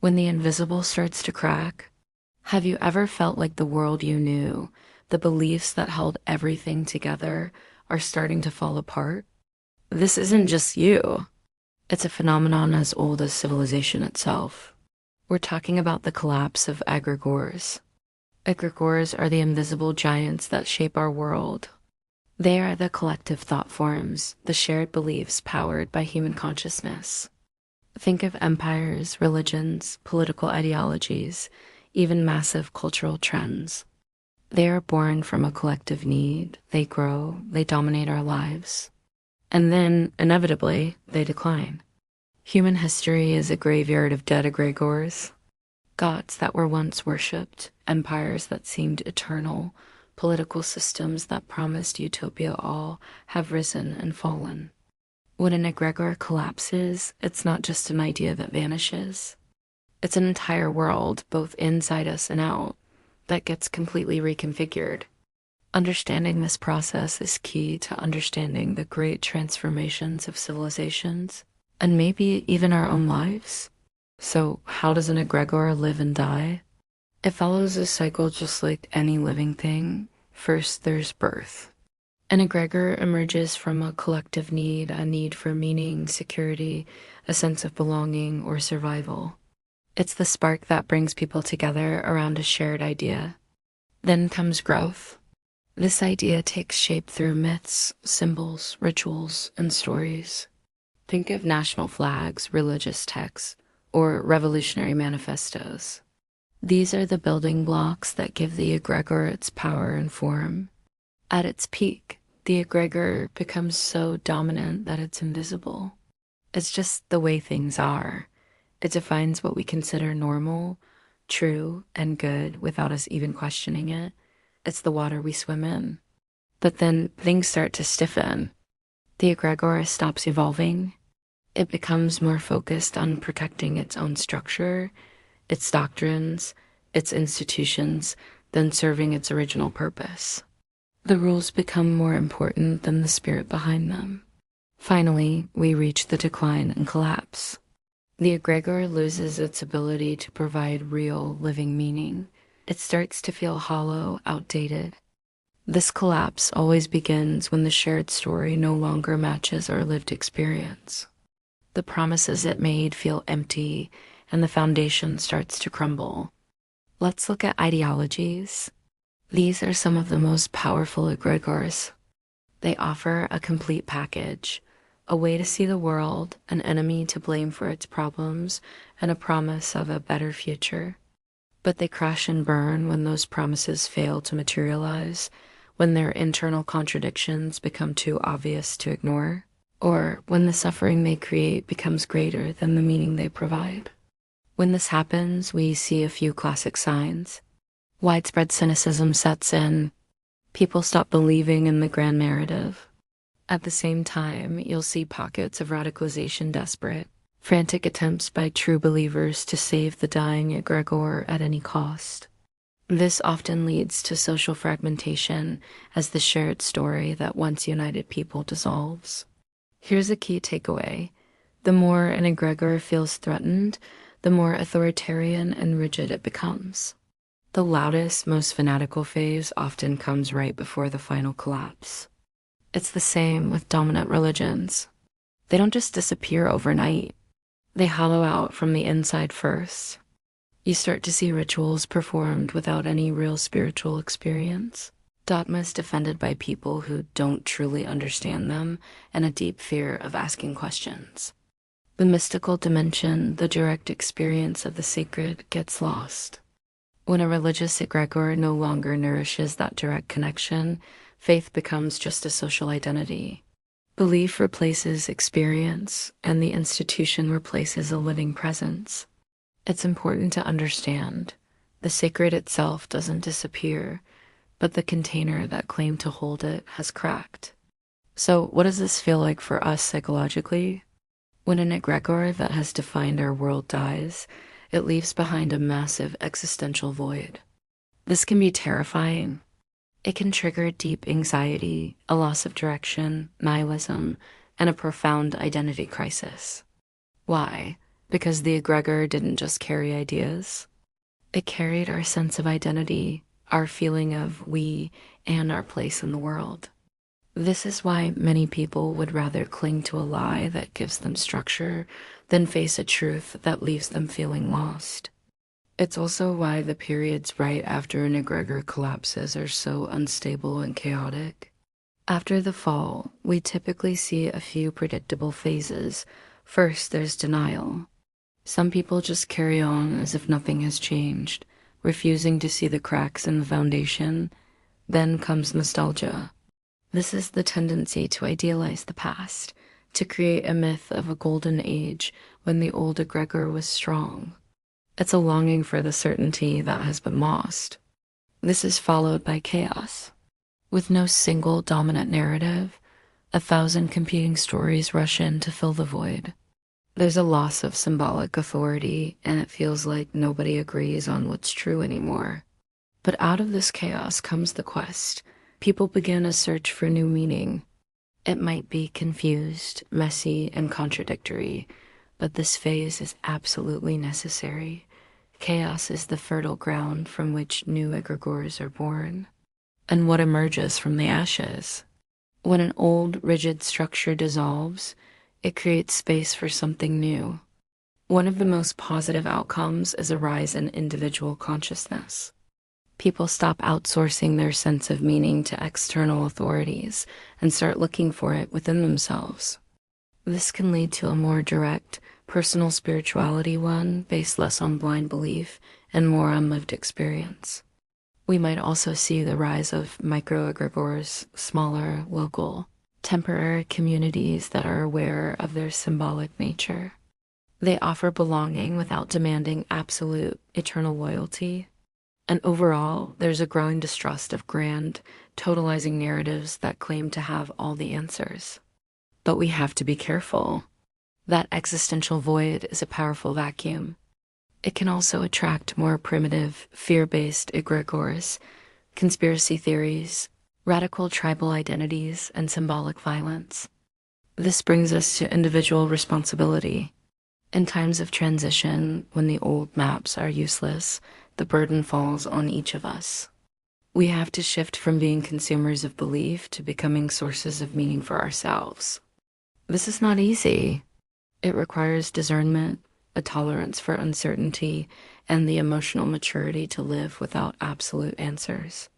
When the invisible starts to crack, have you ever felt like the world you knew, the beliefs that held everything together, are starting to fall apart? This isn't just you. It's a phenomenon as old as civilization itself. We're talking about the collapse of egregores. Egregores are the invisible giants that shape our world. They are the collective thought forms, the shared beliefs powered by human consciousness. Think of empires, religions, political ideologies, even massive cultural trends. They are born from a collective need, they grow, they dominate our lives. And then, inevitably, they decline. Human history is a graveyard of dead egregores. Gods that were once worshipped, empires that seemed eternal, political systems that promised utopia all have risen and fallen. When an egregore collapses, it's not just an idea that vanishes. It's an entire world, both inside us and out, that gets completely reconfigured. Understanding this process is key to understanding the great transformations of civilizations, and maybe even our own lives. So, how does an egregore live and die? It follows a cycle just like any living thing. First, there's birth. An egregore emerges from a collective need, a need for meaning, security, a sense of belonging, or survival. It's the spark that brings people together around a shared idea. Then comes growth. This idea takes shape through myths, symbols, rituals, and stories. Think of national flags, religious texts, or revolutionary manifestos. These are the building blocks that give the egregore its power and form. At its peak, the egregore becomes so dominant that it's invisible. It's just the way things are. It defines what we consider normal, true, and good without us even questioning it. It's the water we swim in. But then things start to stiffen. The egregore stops evolving. It becomes more focused on protecting its own structure, its doctrines, its institutions, than serving its original purpose. The rules become more important than the spirit behind them. Finally, we reach the decline and collapse. The egregore loses its ability to provide real, living meaning. It starts to feel hollow, outdated. This collapse always begins when the shared story no longer matches our lived experience. The promises it made feel empty, and the foundation starts to crumble. Let's look at ideologies. These are some of the most powerful egregores. They offer a complete package, a way to see the world, an enemy to blame for its problems, and a promise of a better future. But they crash and burn when those promises fail to materialize, when their internal contradictions become too obvious to ignore, or when the suffering they create becomes greater than the meaning they provide. When this happens, we see a few classic signs. Widespread cynicism sets in. People stop believing in the grand narrative. At the same time, you'll see pockets of radicalization desperate, frantic attempts by true believers to save the dying egregore at any cost. This often leads to social fragmentation as the shared story that once united people dissolves. Here's a key takeaway. The more an egregore feels threatened, the more authoritarian and rigid it becomes. The loudest, most fanatical phase often comes right before the final collapse. It's the same with dominant religions. They don't just disappear overnight. They hollow out from the inside first. You start to see rituals performed without any real spiritual experience. Dogmas defended by people who don't truly understand them, and a deep fear of asking questions. The mystical dimension, the direct experience of the sacred, gets lost. When a religious egregore no longer nourishes that direct connection, faith becomes just a social identity. Belief replaces experience, and the institution replaces a living presence. It's important to understand, the sacred itself doesn't disappear, but the container that claimed to hold it has cracked. So what does this feel like for us psychologically? When an egregore that has defined our world dies, it leaves behind a massive existential void. This can be terrifying. It can trigger deep anxiety, a loss of direction, nihilism, and a profound identity crisis. Why? because the egregore didn't just carry ideas. It carried our sense of identity, our feeling of we, and our place in the world. This is why many people would rather cling to a lie that gives them structure than face a truth that leaves them feeling lost. It's also why the periods right after an egregore collapses are so unstable and chaotic. After the fall, we typically see a few predictable phases. First, there's denial. Some people just carry on as if nothing has changed, refusing to see the cracks in the foundation. Then comes nostalgia. This is the tendency to idealize the past, to create a myth of a golden age when the old egregore was strong. It's a longing for the certainty that has been lost. This is followed by chaos. With no single dominant narrative, 1,000 competing stories rush in to fill the void. There's a loss of symbolic authority, and it feels like nobody agrees on what's true anymore. But out of this chaos comes the quest. People begin a search for new meaning. It might be confused, messy, and contradictory, but this phase is absolutely necessary. Chaos is the fertile ground from which new egregores are born. And what emerges from the ashes? When an old, rigid structure dissolves, it creates space for something new. One of the most positive outcomes is a rise in individual consciousness. People stop outsourcing their sense of meaning to external authorities and start looking for it within themselves. This can lead to a more direct, personal spirituality one based less on blind belief and more on lived experience. We might also see the rise of micro-egregores, smaller, local, temporary communities that are aware of their symbolic nature. They offer belonging without demanding absolute, eternal loyalty. And overall, there's a growing distrust of grand, totalizing narratives that claim to have all the answers. But we have to be careful. That existential void is a powerful vacuum. It can also attract more primitive, fear-based egregores, conspiracy theories, radical tribal identities, and symbolic violence. This brings us to individual responsibility. In times of transition, when the old maps are useless, the burden falls on each of us. We have to shift from being consumers of belief to becoming sources of meaning for ourselves. This is not easy. It requires discernment, a tolerance for uncertainty, and the emotional maturity to live without absolute answers.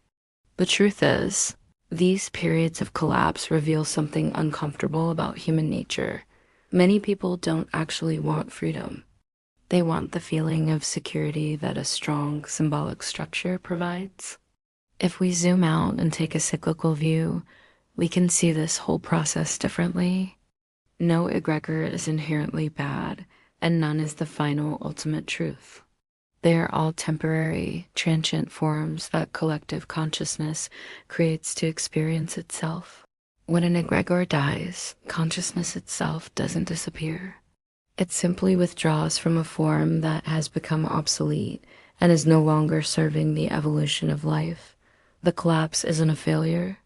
The truth is, these periods of collapse reveal something uncomfortable about human nature. Many people don't actually want freedom. They want the feeling of security that a strong symbolic structure provides. If we zoom out and take a cyclical view, we can see this whole process differently. No egregore is inherently bad, and none is the final ultimate truth. They are all temporary, transient forms that collective consciousness creates to experience itself. When an egregore dies, consciousness itself doesn't disappear. It simply withdraws from a form that has become obsolete and is no longer serving the evolution of life. The collapse isn't a failure.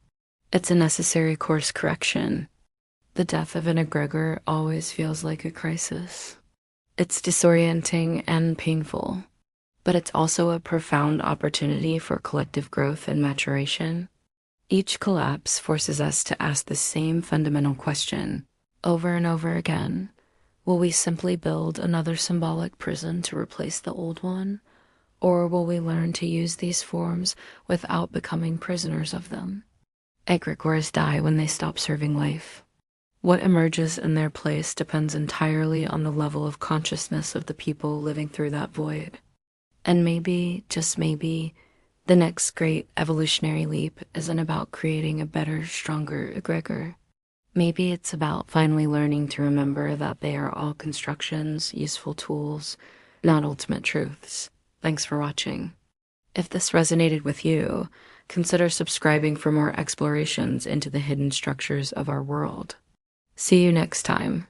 It's a necessary course correction. The death of an egregore always feels like a crisis. It's disorienting and painful, but it's also a profound opportunity for collective growth and maturation. Each collapse forces us to ask the same fundamental question over and over again. Will we simply build another symbolic prison to replace the old one? Or will we learn to use these forms without becoming prisoners of them? Egregores die when they stop serving life. What emerges in their place depends entirely on the level of consciousness of the people living through that void. And maybe, just maybe, the next great evolutionary leap isn't about creating a better, stronger egregore. Maybe it's about finally learning to remember that they are all constructions, useful tools, not ultimate truths. Thanks for watching. If this resonated with you, consider subscribing for more explorations into the hidden structures of our world. See you next time.